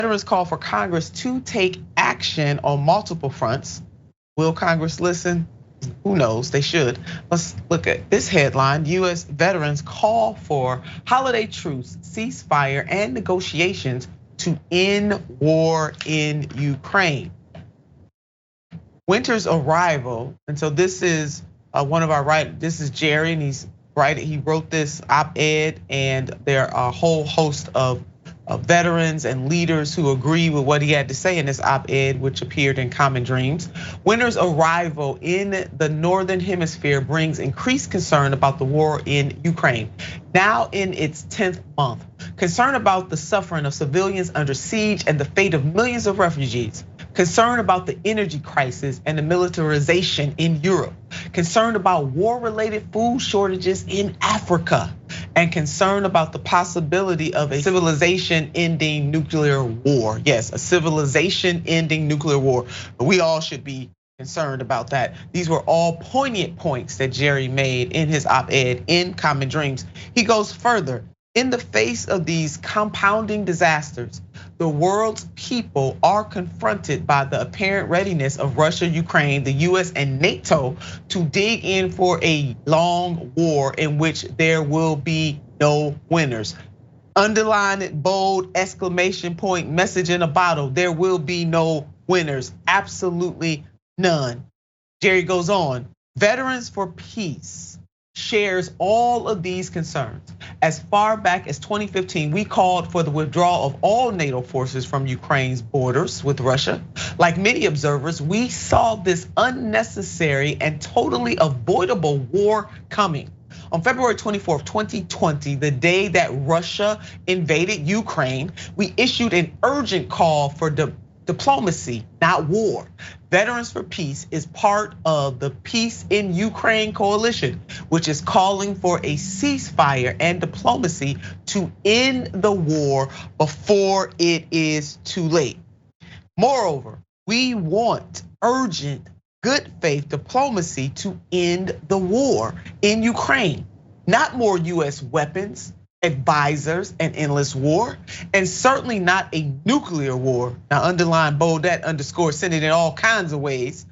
Veterans call for Congress to take action on multiple fronts. Will Congress listen? Who knows, they should. Let's look at this headline. US veterans call for holiday truce, ceasefire, and negotiations to end war in Ukraine. Winter's arrival, and so this is one of our this is Jerry, and he wrote this op-ed, and there are a whole host of veterans and leaders who agree with what he had to say in this op-ed, which appeared in Common Dreams. Winter's arrival in the Northern Hemisphere brings increased concern about the war in Ukraine, now in its 10th month. Concern about the suffering of civilians under siege and the fate of millions of refugees. Concern about the energy crisis and the militarization in Europe. Concern about war-related food shortages in Africa. And concern about the possibility of a civilization-ending nuclear war. Yes, a civilization-ending nuclear war. We all should be concerned about that. These were all poignant points that Jerry made in his op-ed in Common Dreams. He goes further. In the face of these compounding disasters, the world's people are confronted by the apparent readiness of Russia, Ukraine, the US, and NATO to dig in for a long war in which there will be no winners. Underline it, bold, exclamation point, message in a bottle. There will be no winners, absolutely none. Jerry goes on, Veterans for Peace shares all of these concerns. As far back as 2015, we called for the withdrawal of all NATO forces from Ukraine's borders with Russia. Like many observers, we saw this unnecessary and totally avoidable war coming. On February 24th, 2020, the day that Russia invaded Ukraine, we issued an urgent call for diplomacy, not war. Veterans for Peace is part of the Peace in Ukraine coalition, which is calling for a ceasefire and diplomacy to end the war before it is too late. Moreover, we want urgent, good faith diplomacy to end the war in Ukraine, not more US weapons, advisors, and endless war, and certainly not a nuclear war. Now underline, bold that, underscore, send it in all kinds of ways.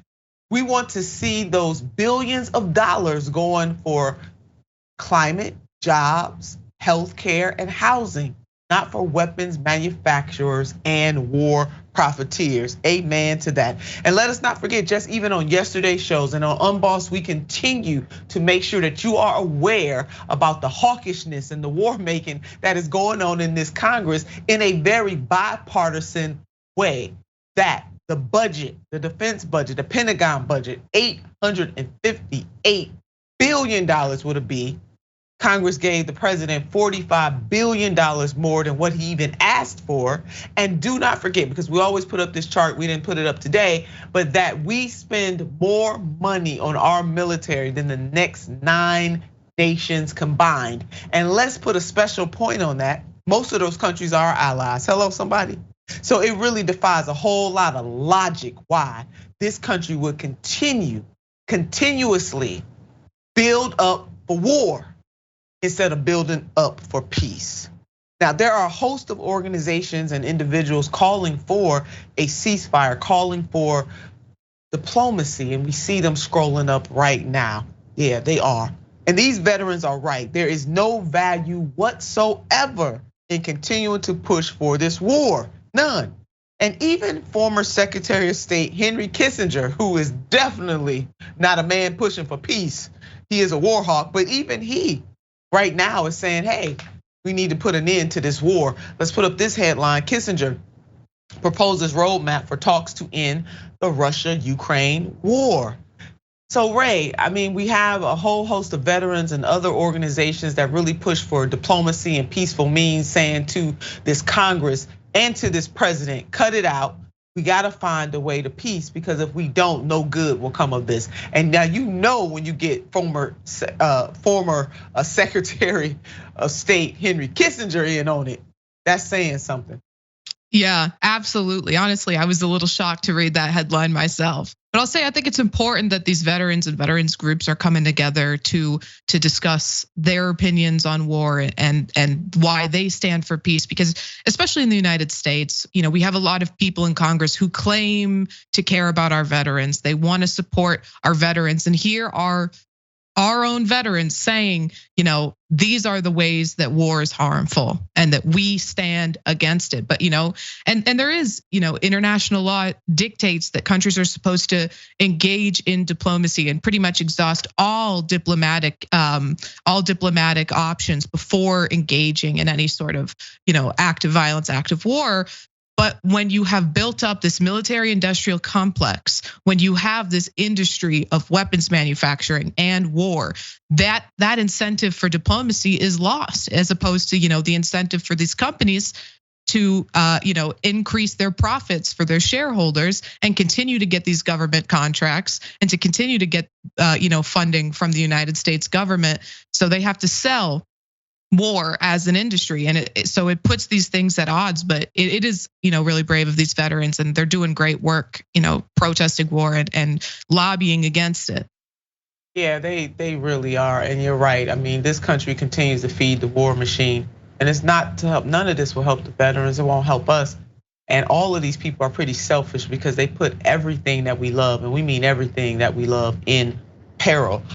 We want to see those billions of dollars going for climate, jobs, healthcare, and housing, not for weapons manufacturers and war profiteers. Amen to that. And let us not forget, just even on yesterday's shows and on Unbossed, we continue to make sure that you are aware about the hawkishness and the war making that is going on in this Congress in a very bipartisan way. That the budget, the defense budget, the Pentagon budget, $858 billion would it be. Congress gave the president $45 billion more than what he even asked for. And do not forget, because we always put up this chart, we didn't put it up today, but that we spend more money on our military than the next 9 nations combined. And let's put a special point on that. Most of those countries are our allies. Hello, somebody. So it really defies a whole lot of logic why this country would continuously build up for war instead of building up for peace. Now, there are a host of organizations and individuals calling for a ceasefire, calling for diplomacy, and we see them scrolling up right now. Yeah, they are. And these veterans are right. There is no value whatsoever in continuing to push for this war, none. And even former Secretary of State Henry Kissinger, who is definitely not a man pushing for peace, he is a war hawk, but even he right now is saying, hey, we need to put an end to this war. Let's put up this headline. Kissinger proposes roadmap for talks to end the Russia-Ukraine war. So Ray, I mean, we have a whole host of veterans and other organizations that really push for diplomacy and peaceful means, saying to this Congress and to this president, cut it out. We gotta find a way to peace, because if we don't, no good will come of this. And now you know when you get former Secretary of State Henry Kissinger in on it, that's saying something. Yeah, absolutely. Honestly, I was a little shocked to read that headline myself. But I'll say I think it's important that these veterans and veterans groups are coming together to discuss their opinions on war and why they stand for peace. Because especially in the United States, we have a lot of people in Congress who claim to care about our veterans. They want to support our veterans. And here are our own veterans saying, these are the ways that war is harmful and that we stand against it. But, and there is, international law dictates that countries are supposed to engage in diplomacy and pretty much exhaust all diplomatic options before engaging in any sort of, act of violence, act of war. But when you have built up this military industrial complex, when you have this industry of weapons manufacturing and war, that incentive for diplomacy is lost, as opposed to, the incentive for these companies to increase their profits for their shareholders and continue to get these government contracts and to continue to get funding from the United States government. So they have to sell war as an industry, and so it puts these things at odds. But it is, really brave of these veterans, and they're doing great work, protesting war and lobbying against it. Yeah, they really are, and you're right. I mean, this country continues to feed the war machine, and it's not to help. None of this will help the veterans. It won't help us. And all of these people are pretty selfish because they put everything that we love, and we mean everything that we love, in peril.